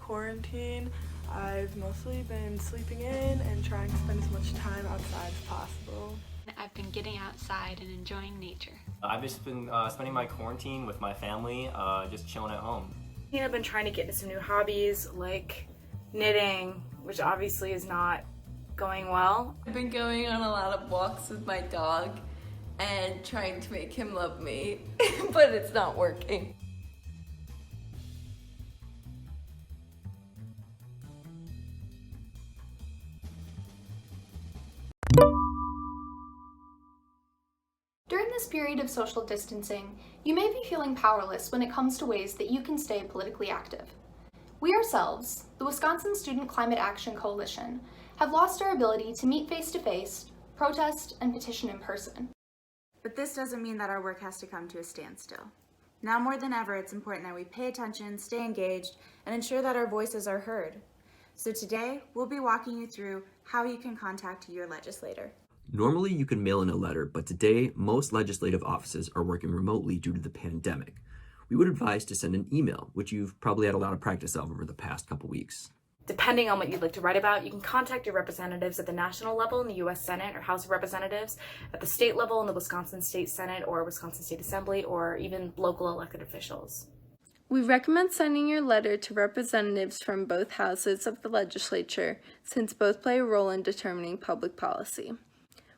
quarantine, I've mostly been sleeping in and trying to spend as much time outside as possible. I've been getting outside and enjoying nature. I've just been spending my quarantine with my family, just chilling at home. I've been trying to get into some new hobbies like knitting, which obviously is not going well. I've been going on a lot of walks with my dog and trying to make him love me, but it's not working. During this period of social distancing, you may be feeling powerless when it comes to ways that you can stay politically active. We ourselves, the Wisconsin Student Climate Action Coalition, have lost our ability to meet face-to-face, protest, and petition in person. But this doesn't mean that our work has to come to a standstill. Now more than ever, it's important that we pay attention, stay engaged, and ensure that our voices are heard. So today, we'll be walking you through how you can contact your legislator. Normally, you can mail in a letter, but today, most legislative offices are working remotely due to the pandemic. We would advise to send an email, which you've probably had a lot of practice of over the past couple weeks. Depending on what you'd like to write about, you can contact your representatives at the national level in the U.S. Senate or House of Representatives, at the state level in the Wisconsin State Senate or Wisconsin State Assembly, or even local elected officials. We recommend sending your letter to representatives from both houses of the legislature, since both play a role in determining public policy.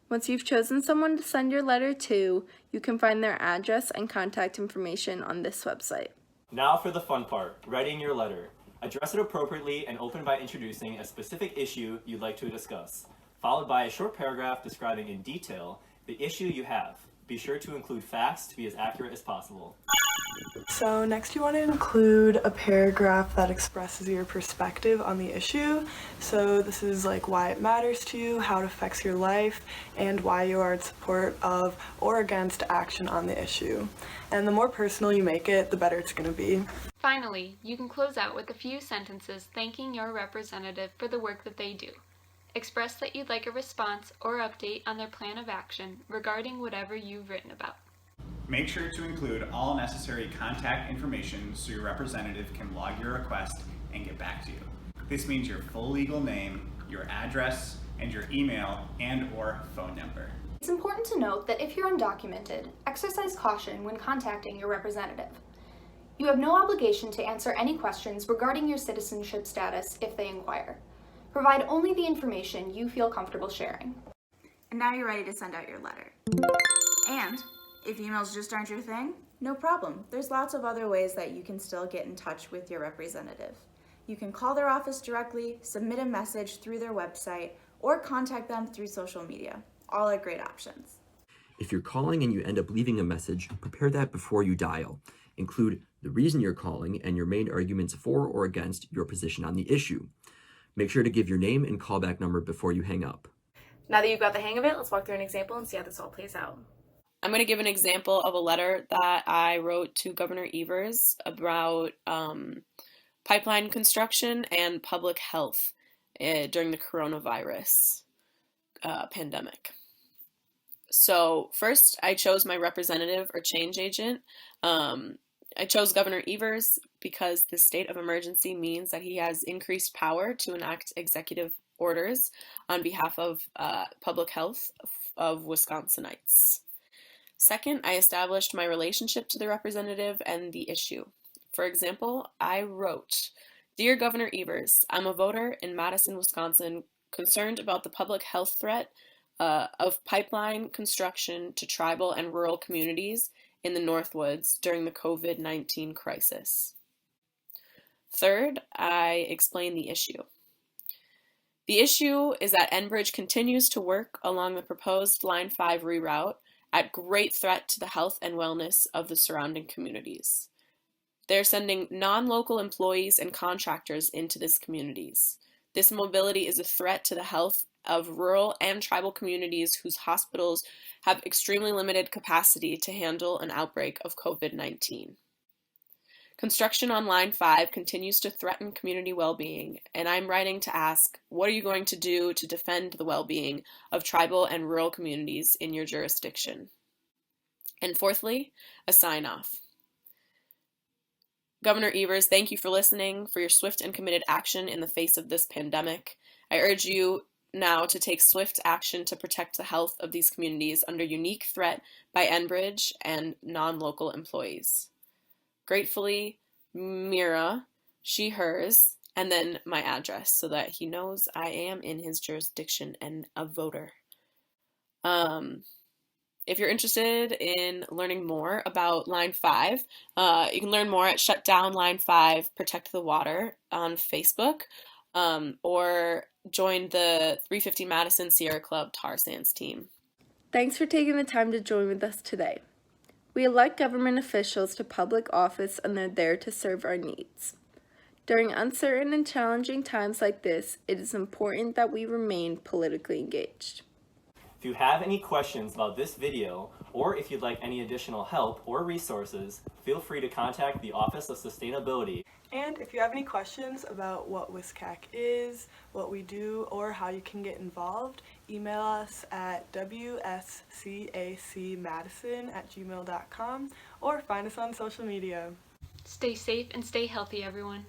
Once you've chosen someone to send your letter to, you can find their address and contact information on this website. Now for the fun part, writing your letter. Address it appropriately and open by introducing a specific issue you'd like to discuss, followed by a short paragraph describing in detail the issue you have. Be sure to include facts to be as accurate as possible. So next you want to include a paragraph that expresses your perspective on the issue. So this is like why it matters to you, how it affects your life, and why you are in support of or against action on the issue. And the more personal you make it, the better it's going to be. Finally, you can close out with a few sentences thanking your representative for the work that they do. Express that you'd like a response or update on their plan of action regarding whatever you've written about. Make sure to include all necessary contact information so your representative can log your request and get back to you. This means your full legal name, your address, and your email and/or phone number. It's important to note that if you're undocumented, exercise caution when contacting your representative. You have no obligation to answer any questions regarding your citizenship status if they inquire. Provide only the information you feel comfortable sharing. And now you're ready to send out your letter. And if emails just aren't your thing, no problem. There's lots of other ways that you can still get in touch with your representative. You can call their office directly, submit a message through their website, or contact them through social media. All are great options. If you're calling and you end up leaving a message, prepare that before you dial. Include the reason you're calling and your main arguments for or against your position on the issue. Make sure to give your name and callback number before you hang up. Now that you've got the hang of it, let's walk through an example and see how this all plays out. I'm going to give an example of a letter that I wrote to Governor Evers about pipeline construction and public health during the coronavirus pandemic. So first, I chose my representative or change agent. I chose Governor Evers because the state of emergency means that he has increased power to enact executive orders on behalf of public health of Wisconsinites. Second, I established my relationship to the representative and the issue. For example, I wrote, "Dear Governor Evers, I'm a voter in Madison, Wisconsin, concerned about the public health threat of pipeline construction to tribal and rural communities in the Northwoods during the COVID-19 crisis." Third, I explained the issue. The issue is that Enbridge continues to work along the proposed Line 5 reroute at great threat to the health and wellness of the surrounding communities. They're sending non-local employees and contractors into these communities. This mobility is a threat to the health of rural and tribal communities whose hospitals have extremely limited capacity to handle an outbreak of COVID-19. Construction on Line 5 continues to threaten community well-being, and I'm writing to ask, what are you going to do to defend the well-being of tribal and rural communities in your jurisdiction? And fourthly, a sign-off. Governor Evers, thank you for listening, for your swift and committed action in the face of this pandemic. I urge you now to take swift action to protect the health of these communities under unique threat by Enbridge and non-local employees. Gratefully, Mira, she, hers, and then my address so that he knows I am in his jurisdiction and a voter. If you're interested in learning more about Line 5, you can learn more at Shutdown Line 5 Protect the Water on Facebook, or join the 350 Madison Sierra Club Tar Sands team. Thanks for taking the time to join with us today. We elect government officials to public office and they're there to serve our needs. During uncertain and challenging times like this, it is important that we remain politically engaged. If you have any questions about this video, or if you'd like any additional help or resources, feel free to contact the Office of Sustainability. And if you have any questions about what WSCAC is, what we do, or how you can get involved, email us at WSCACmadison@gmail.com or find us on social media. Stay safe and stay healthy, everyone.